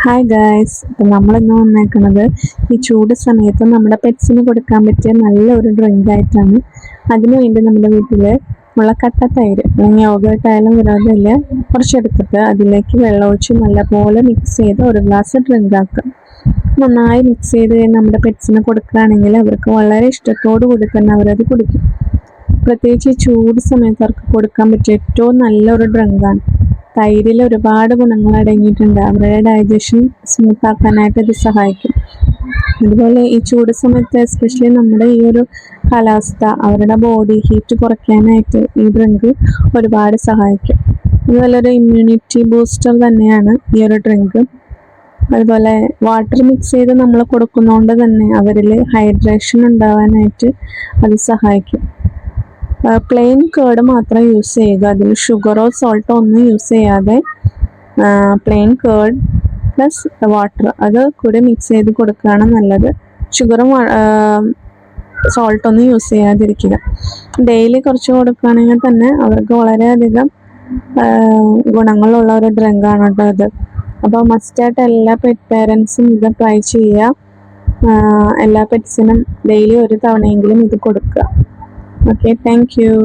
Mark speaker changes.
Speaker 1: Hi guys, അപ്പം നമ്മളിന്ന് വന്നേക്കുന്നത് ഈ ചൂട് സമയത്ത് നമ്മുടെ പെറ്റ്സിന് കൊടുക്കാൻ പറ്റിയ നല്ലൊരു ഡ്രിങ്ക് ആയിട്ടാണ്. അതിനുവേണ്ടി നമ്മുടെ വീട്ടിൽ ഉള്ള കട്ട തൈര് അല്ലെങ്കിൽ യോഗട്ടായാലും വിരോധമില്ല, കുറച്ചെടുത്തിട്ട് അതിലേക്ക് വെള്ളമൊഴിച്ച് നല്ലപോലെ മിക്സ് ചെയ്ത് ഒരു ഗ്ലാസ് ഡ്രിങ്ക് ആക്കുക. നന്നായി മിക്സ് ചെയ്ത് കഴിഞ്ഞ് നമ്മുടെ പെറ്റ്സിന് കൊടുക്കുകയാണെങ്കിൽ അവർക്ക് വളരെ ഇഷ്ടത്തോടു കൂടി തന്നെ അവരത് കുടിക്കും. പ്രത്യേകിച്ച് ഈ ചൂട് സമയത്ത് അവർക്ക് കൊടുക്കാൻ പറ്റിയ ഏറ്റവും നല്ലൊരു ഡ്രിങ്കാണ്. തൈരിൽ ഒരുപാട് ഗുണങ്ങൾ അടങ്ങിയിട്ടുണ്ട്. അവരുടെ ഡൈജഷൻ സ്മൂത്ത് ആക്കാനായിട്ട് ഇത് സഹായിക്കും. അതുപോലെ ഈ ചൂട് സമയത്ത് എസ്പെഷ്യലി നമ്മുടെ ഈ ഒരു കാലാവസ്ഥ അവരുടെ ബോഡി ഹീറ്റ് കുറയ്ക്കാനായിട്ട് ഈ ഡ്രിങ്ക് ഒരുപാട് സഹായിക്കും. അതുപോലെ ഒരു ഇമ്മ്യൂണിറ്റി ബൂസ്റ്റർ തന്നെയാണ് ഈ ഒരു ഡ്രിങ്ക്. അതുപോലെ വാട്ടർ മിക്സ് ചെയ്ത് നമ്മൾ കൊടുക്കുന്നതുകൊണ്ട് തന്നെ അവരിൽ ഹൈഡ്രേഷൻ ഉണ്ടാവാനായിട്ട് അത് സഹായിക്കും. പ്ലെയിൻ കേർഡ് മാത്രം യൂസ് ചെയ്യുക, അതിൽ ഷുഗറോ സോൾട്ടോ ഒന്നും യൂസ് ചെയ്യാതെ പ്ലെയിൻ കേർഡ് പ്ലസ് വാട്ടർ അത് കൂടി മിക്സ് ചെയ്ത് കൊടുക്കുകയാണ് നല്ലത്. ഷുഗറും സോൾട്ടൊന്നും യൂസ് ചെയ്യാതിരിക്കുക. ഡെയിലി കുറച്ച് കൊടുക്കുകയാണെങ്കിൽ തന്നെ അവർക്ക് വളരെയധികം ഗുണങ്ങളുള്ള ഒരു ഡ്രിങ്കാണ് കേട്ടോ ഇത്. അപ്പോൾ മസ്റ്റായിട്ട് എല്ലാ പെറ്റ് പേരൻസും ഇത് ട്രൈ ചെയ്യുക. എല്ലാ പെറ്റ്സിനും ഡെയിലി ഒരു തവണയെങ്കിലും ഇത് കൊടുക്കുക. Okay, thank you.